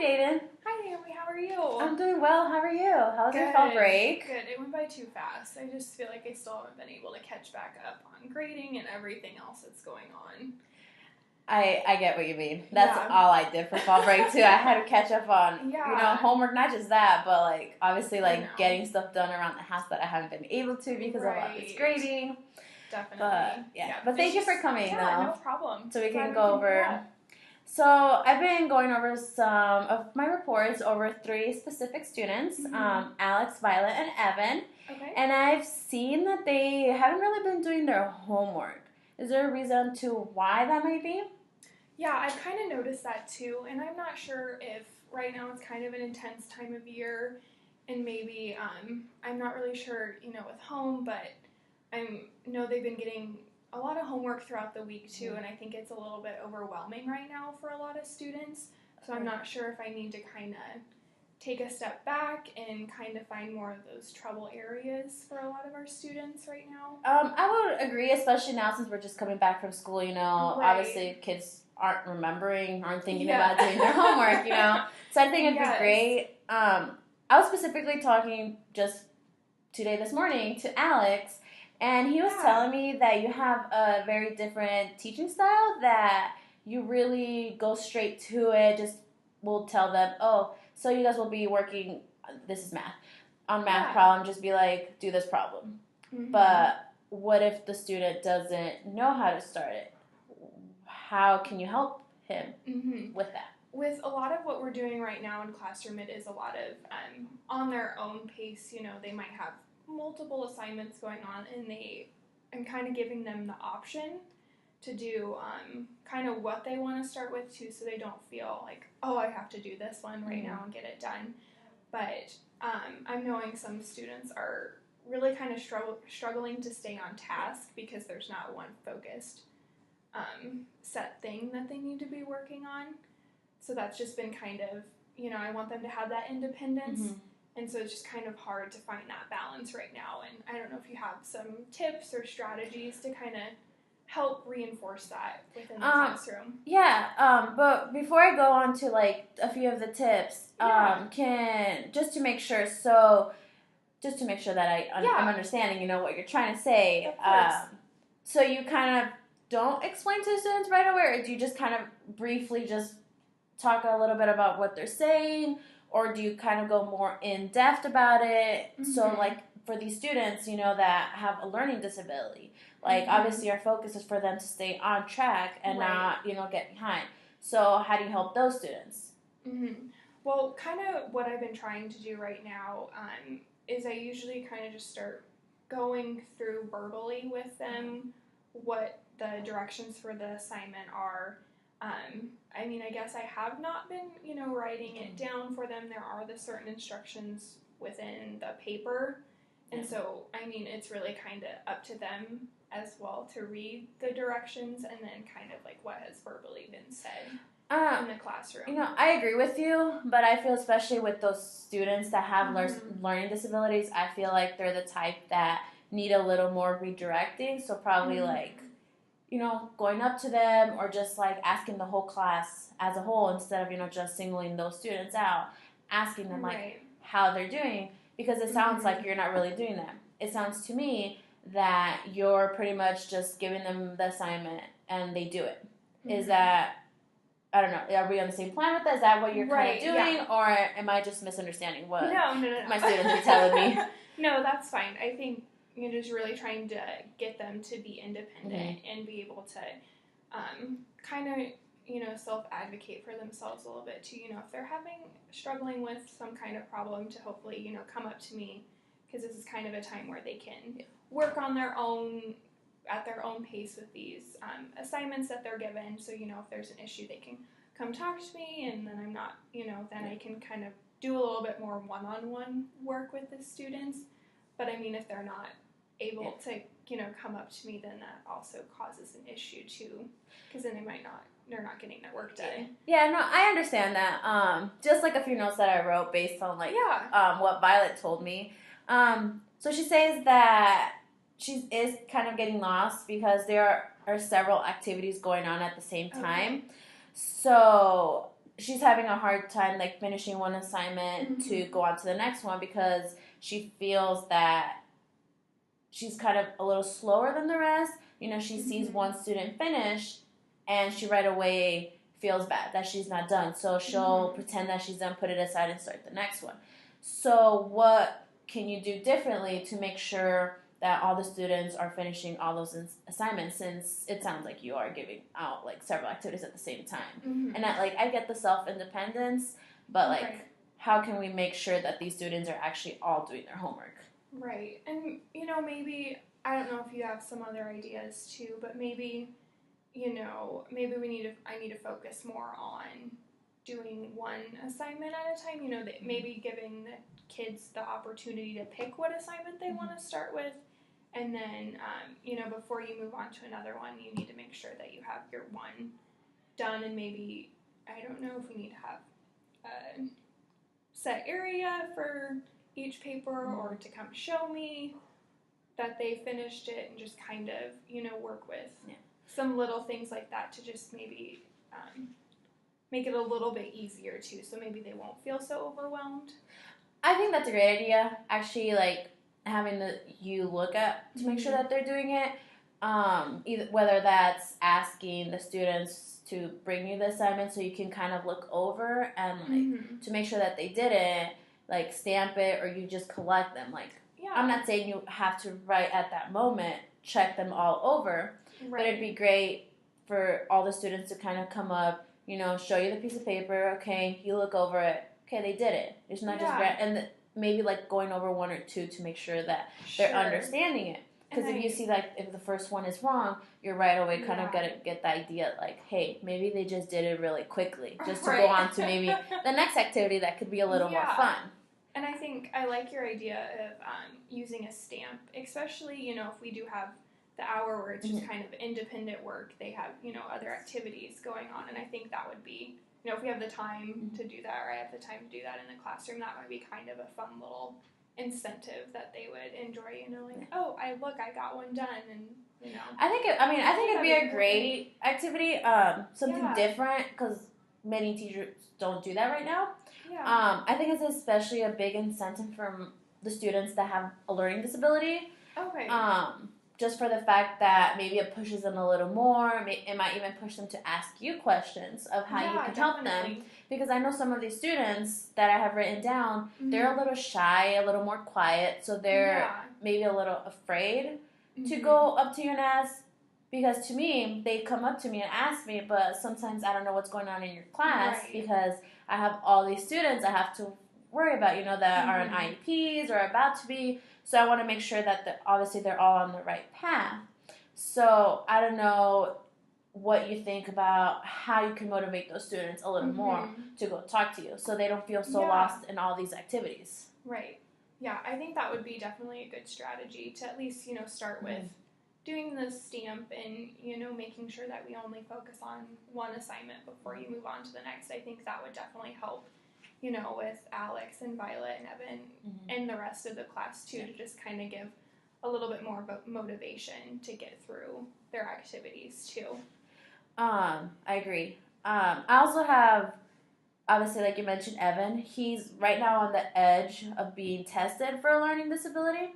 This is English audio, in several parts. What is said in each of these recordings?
Jaden. Hi, Naomi. How are you? I'm doing well. How are you? How was your fall break? Good. It went by too fast. I just feel like I still haven't been able to catch back up on grading and everything else that's going on. I get what you mean. That's all I did for fall break, too. I had to catch up on, homework, not just that, but, obviously, getting stuff done around the house that I haven't been able to because of all this grading. Definitely. But thank you for coming, though. No problem. So we can go over... So I've been going over some of my reports over 3 specific students, Alex, Violet, and Evan. Okay. And I've seen that they haven't really been doing their homework. Is there a reason to why that might be? Yeah, I've kind of noticed that too, and I'm not sure if right now it's kind of an intense time of year, and maybe I'm not really sure, with home, but I know they've been getting a lot of homework throughout the week too, and I think it's a little bit overwhelming right now for a lot of students, so I'm not sure if I need to kind of take a step back and kind of find more of those trouble areas for a lot of our students right now. I would agree, especially now since we're just coming back from school, obviously kids aren't thinking about doing their homework, So I think it'd be great. I was specifically talking just this morning to Alex, and he was telling me that you have a very different teaching style, that you really go straight to it, just will tell them, oh, so you guys will be working, this is math, on math problem, just be like, do this problem. Mm-hmm. But what if the student doesn't know how to start it? How can you help him with that? With a lot of what we're doing right now in classroom, it is a lot of on their own pace. They might have multiple assignments going on, and I'm kind of giving them the option to do kind of what they want to start with too, so they don't feel like, oh, I have to do this one right now and get it done. But I'm knowing some students are really kind of struggling to stay on task because there's not one focused set thing that they need to be working on. So that's just been kind of, I want them to have that independence. And so it's just kind of hard to find that balance right now. And I don't know if you have some tips or strategies to kind of help reinforce that within the classroom. Yeah, but before I go on to a few of the tips, just to make sure that I'm understanding, what you're trying to say. Of course. So you kind of don't explain to the students right away, or do you just kind of briefly just talk a little bit about what they're saying, or do you kind of go more in depth about it? So for these students, that have a learning disability, obviously our focus is for them to stay on track and not, get behind. So how do you help those students? Well, kind of what I've been trying to do right now is I usually kind of just start going through verbally with them what the directions for the assignment are. I guess I have not been, writing it down for them. There are the certain instructions within the paper. And so, it's really kind of up to them as well to read the directions and then kind of what has verbally been said in the classroom. I agree with you, but I feel especially with those students that have learning disabilities, I feel like they're the type that need a little more redirecting. So probably going up to them or just asking the whole class as a whole instead of, just singling those students out, asking them how they're doing, because it sounds like you're not really doing that. It sounds to me that you're pretty much just giving them the assignment and they do it. Is that, I don't know, are we on the same plan with that? Is that what you're kind of doing, or am I just misunderstanding what my students are telling me? No, that's fine. I think you're just really trying to get them to be independent and be able to kind of, self-advocate for themselves a little bit too. If they're struggling with some kind of problem, to hopefully, come up to me, because this is kind of a time where they can work on their own, at their own pace with these assignments that they're given. So, if there's an issue, they can come talk to me, and then I'm not, then I can kind of do a little bit more one-on-one work with the students. But if they're not able to, come up to me, then that also causes an issue too, because then they're not getting their work done. Yeah, no, I understand that. Just a few notes that I wrote based on what Violet told me. So she says that she is kind of getting lost because there are several activities going on at the same time. So she's having a hard time like finishing one assignment to go on to the next one because she feels that she's kind of a little slower than the rest. She sees one student finish and she right away feels bad that she's not done. So she'll pretend that she's done, put it aside, and start the next one. So what can you do differently to make sure that all the students are finishing all those assignments, since it sounds like you are giving out like several activities at the same time? And I get the self-independence, but how can we make sure that these students are actually all doing their homework? Right. And maybe, I don't know if you have some other ideas too, but maybe maybe I need to focus more on doing one assignment at a time, maybe giving the kids the opportunity to pick what assignment they want to start with. And then, before you move on to another one, you need to make sure that you have your one done. And maybe, I don't know if we need to have a set area for each paper or to come show me that they finished it, and just kind of, work with some little things like that to just maybe make it a little bit easier too, so maybe they won't feel so overwhelmed. I think that's a great idea. Actually, having you look at to make sure that they're doing it. Either whether that's asking the students to bring you the assignment so you can kind of look over and to make sure that they did it, stamp it, or you just collect them. I'm not saying you have to right at that moment check them all over, but it'd be great for all the students to kind of come up, show you the piece of paper. Okay, you look over it. Okay, they did it. It's not just and maybe going over one or two to make sure that they're understanding it. Because if you see if the first one is wrong, you're right away kind of gonna get the idea hey, maybe they just did it really quickly just to go on to maybe the next activity that could be a little more fun. And I think I like your idea of using a stamp, especially if we do have the hour where it's just kind of independent work. They have other activities going on, and I think that would be if we have the time to do that, or I have the time to do that in the classroom, that might be kind of a fun little incentive that they would enjoy. Oh, I got one done, and I think it'd be a great activity, something different, because many teachers don't do that right now. I think it's especially a big incentive for the students that have a learning disability. Okay. Just for the fact that maybe it pushes them a little more. It might even push them to ask you questions of how you can help them. Because I know some of these students that I have written down, they're a little shy, a little more quiet, so they're maybe a little afraid to go up to you and ask. Because to me, they come up to me and ask me, but sometimes I don't know what's going on in your class because I have all these students I have to worry about, that are in IEPs or about to be. So I want to make sure that obviously they're all on the right path. So I don't know what you think about how you can motivate those students a little more to go talk to you so they don't feel so lost in all these activities. Right. Yeah, I think that would be definitely a good strategy to at least, start with doing the stamp and, making sure that we only focus on one assignment before you move on to the next. I think that would definitely help, with Alex and Violet and Evan and the rest of the class too, to just kind of give a little bit more motivation to get through their activities too. I agree. I also have, obviously, like you mentioned, Evan. He's right now on the edge of being tested for a learning disability.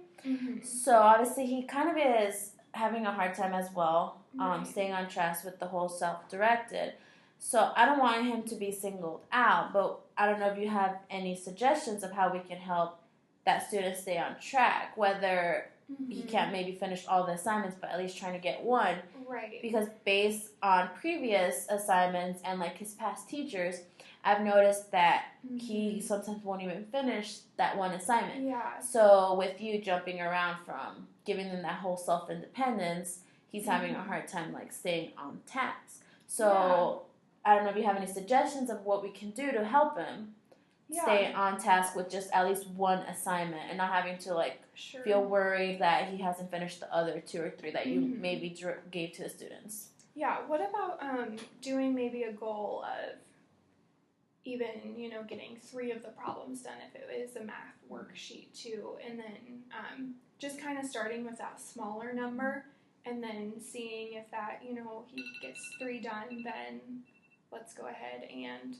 So obviously he kind of is having a hard time as well, staying on track with the whole self-directed. So I don't want him to be singled out, but I don't know if you have any suggestions of how we can help that student stay on track, whether he can't maybe finish all the assignments, but at least trying to get one. Right. Because based on previous assignments and his past teachers, I've noticed that he sometimes won't even finish that one assignment. Yeah. So with you jumping around from giving them that whole self-independence, he's having a hard time staying on task. So I don't know if you have any suggestions of what we can do to help him stay on task with just at least one assignment and not having to feel worried that he hasn't finished the other 2 or 3 that you maybe gave to the students. Yeah. What about doing maybe a goal of even, getting 3 of the problems done if it is a math worksheet too, and then just kind of starting with that smaller number and then seeing if that, he gets 3 done, then let's go ahead and